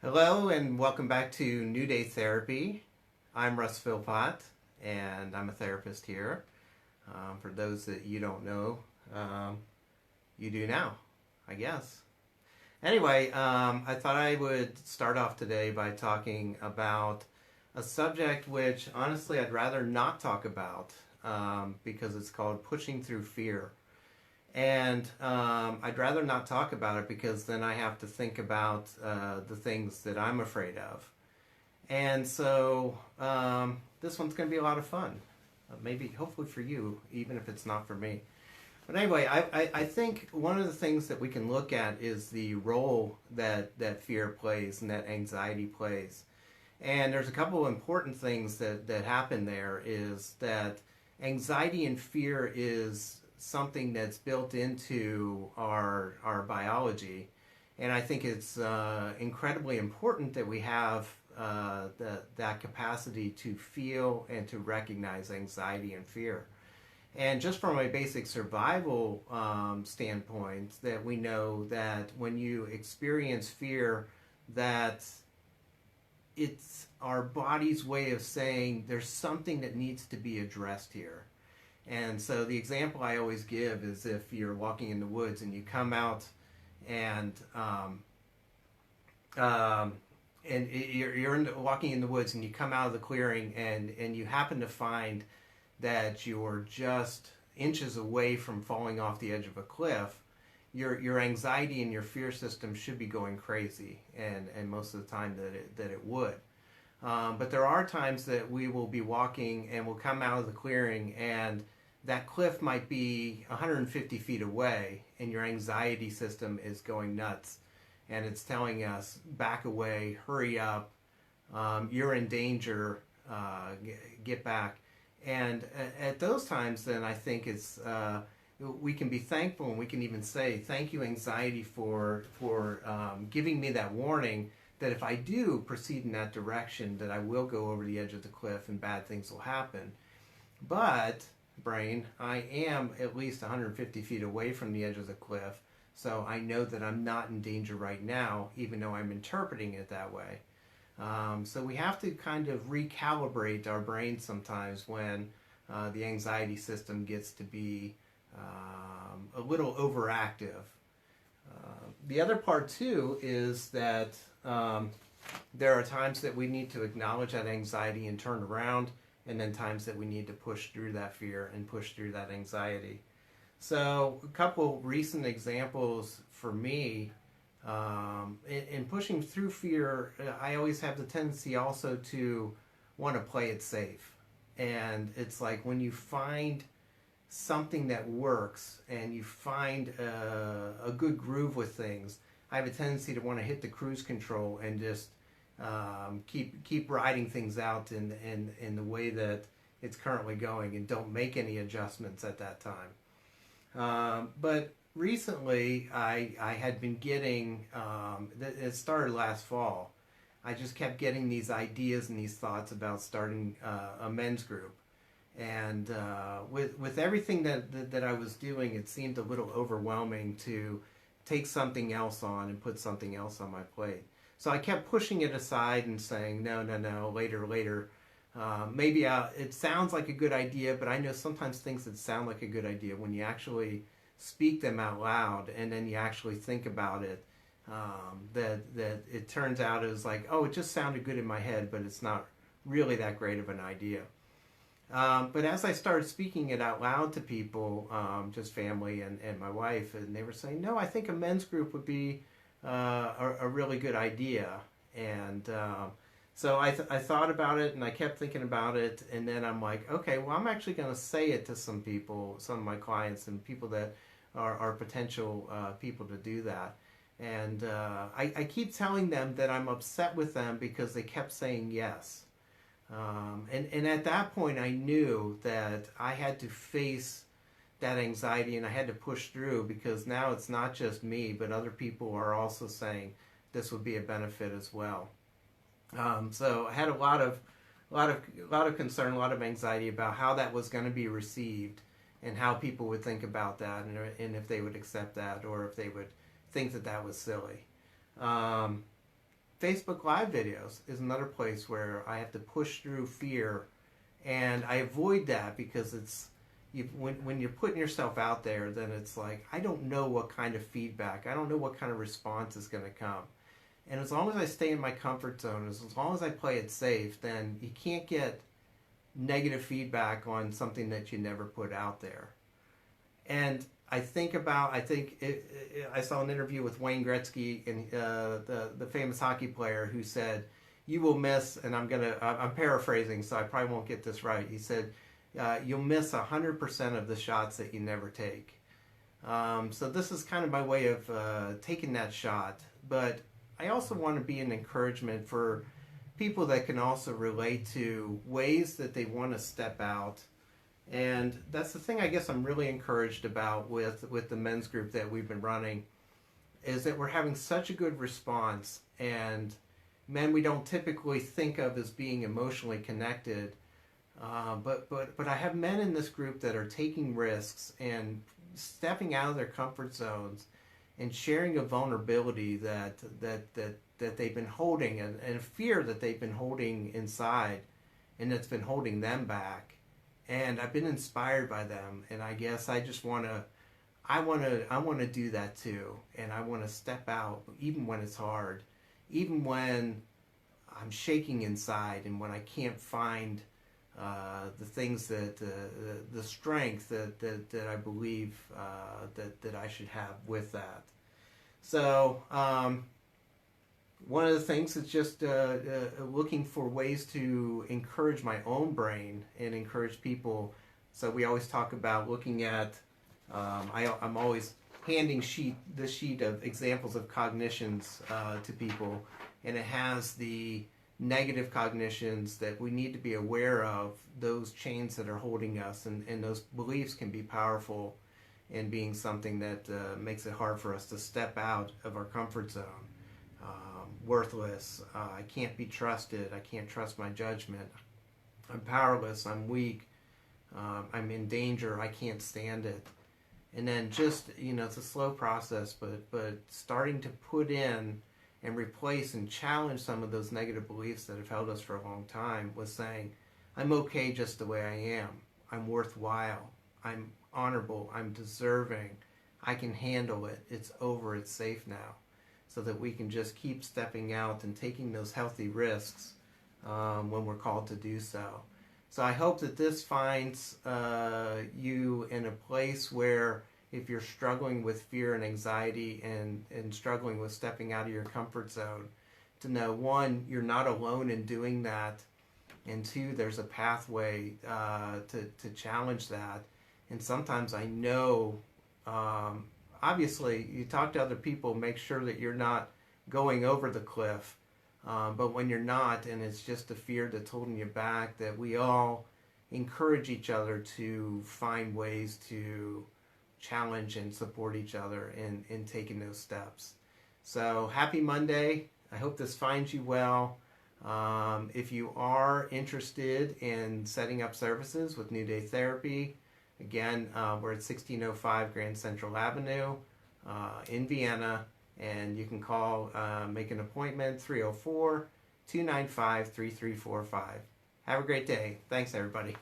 Hello and welcome back to New Day Therapy. I'm Russ Philpott and I'm a therapist here. For those that you don't know, um, you do now, I guess. Anyway, I thought I would start off today by talking about a subject which honestly I'd rather not talk about because it's called pushing through fear. And I'd rather not talk about it because then I have to think about the things that I'm afraid of. And so this one's going to be a lot of fun. Maybe, hopefully for you, even if it's not for me. But anyway, I think one of the things that we can look at is the role that fear plays and that anxiety plays. And there's a couple of important things that happen there is that anxiety and fear is something that's built into our biology. And I think it's incredibly important that we have that capacity to feel and to recognize anxiety and fear. And just from a basic survival standpoint, that we know that when you experience fear, that it's our body's way of saying there's something that needs to be addressed here. And so the example I always give is if you're walking in the woods and you come out and you're walking in the woods and you come out of the clearing and you happen to find that you're just inches away from falling off the edge of a cliff, your anxiety and your fear system should be going crazy, and most of the time that it would. But there are times that we will be walking and we'll come out of the clearing and that cliff might be 150 feet away and your anxiety system is going nuts and it's telling us back away, hurry up, you're in danger, get back. And at those times then I think it's we can be thankful and we can even say thank you anxiety for giving me that warning that if I do proceed in that direction that I will go over the edge of the cliff and bad things will happen. But brain, I am at least 150 feet away from the edge of the cliff, so I know that I'm not in danger right now, even though I'm interpreting it that way. So we have to kind of recalibrate our brain sometimes when the anxiety system gets to be a little overactive. The other part too is that there are times that we need to acknowledge that anxiety and turn around, and then times that we need to push through that fear and push through that anxiety. So a couple recent examples for me, in pushing through fear, I always have the tendency also to want to play it safe. And it's like when you find something that works and you find a good groove with things, I have a tendency to want to hit the cruise control and just keep riding things out in the way that it's currently going and don't make any adjustments at that time. But recently I had been getting, it started last fall, I just kept getting these ideas and these thoughts about starting a men's group. And with everything that I was doing, it seemed a little overwhelming to take something else on and put something else on my plate. So I kept pushing it aside and saying, no, later. Maybe it sounds like a good idea, but I know sometimes things that sound like a good idea, when you actually speak them out loud and then you actually think about it, that it turns out as like, oh, it just sounded good in my head, but it's not really that great of an idea. But as I started speaking it out loud to people, just family and my wife, and they were saying, no, I think a men's group would be a really good idea. And so I thought about it and I kept thinking about it, and then I'm like, okay, well, I'm actually going to say it to some people, some of my clients and people that are potential people to do that. And I keep telling them that I'm upset with them because they kept saying yes. And at that point I knew that I had to face that anxiety and I had to push through, because now it's not just me, but other people are also saying this would be a benefit as well. So I had a lot of concern, a lot of anxiety about how that was going to be received and how people would think about that, and if they would accept that or if they would think that was silly. Facebook Live videos is another place where I have to push through fear, and I avoid that because when you're putting yourself out there, then it's like, I don't know what kind of feedback, I don't know what kind of response is going to come. And as long as I stay in my comfort zone, as long as I play it safe, then you can't get negative feedback on something that you never put out there. And I saw an interview with Wayne Gretzky, and the famous hockey player, who said, "You will miss," and I'm paraphrasing, so I probably won't get this right. He said, "You'll miss 100% of the shots that you never take." So this is kind of my way of taking that shot, but I also want to be an encouragement for people that can also relate to ways that they want to step out. And that's the thing I guess I'm really encouraged about with the men's group that we've been running, is that we're having such a good response. And men we don't typically think of as being emotionally connected, but I have men in this group that are taking risks and stepping out of their comfort zones and sharing a vulnerability that they've been holding, and a fear that they've been holding inside, and that's been holding them back. And I've been inspired by them, and I guess I just want to do that too, and I want to step out even when it's hard, even when I'm shaking inside, and when I can't find the things the strength that I believe that I should have with that. So one of the things is just looking for ways to encourage my own brain and encourage people. So we always talk about looking at, I'm always handing the sheet of examples of cognitions to people, and it has the negative cognitions that we need to be aware of, those chains that are holding us, and those beliefs can be powerful in being something that makes it hard for us to step out of our comfort zone. Worthless, I can't be trusted, I can't trust my judgment, I'm powerless, I'm weak, I'm in danger, I can't stand it. And then just, it's a slow process, but starting to put in and replace and challenge some of those negative beliefs that have held us for a long time with saying, I'm okay just the way I am, I'm worthwhile, I'm honorable, I'm deserving, I can handle it, it's over, it's safe now. So that we can just keep stepping out and taking those healthy risks when we're called to do so. So I hope that this finds you in a place where, if you're struggling with fear and anxiety and struggling with stepping out of your comfort zone, to know, one, you're not alone in doing that, and two, there's a pathway to challenge that. And sometimes I know, obviously, you talk to other people, make sure that you're not going over the cliff. But when you're not, and it's just the fear that's holding you back, that we all encourage each other to find ways to challenge and support each other in taking those steps. So happy Monday. I hope this finds you well. If you are interested in setting up services with New Day Therapy, again, we're at 1605 Grand Central Avenue in Vienna, and you can call, make an appointment, 304-295-3345. Have a great day. Thanks, everybody.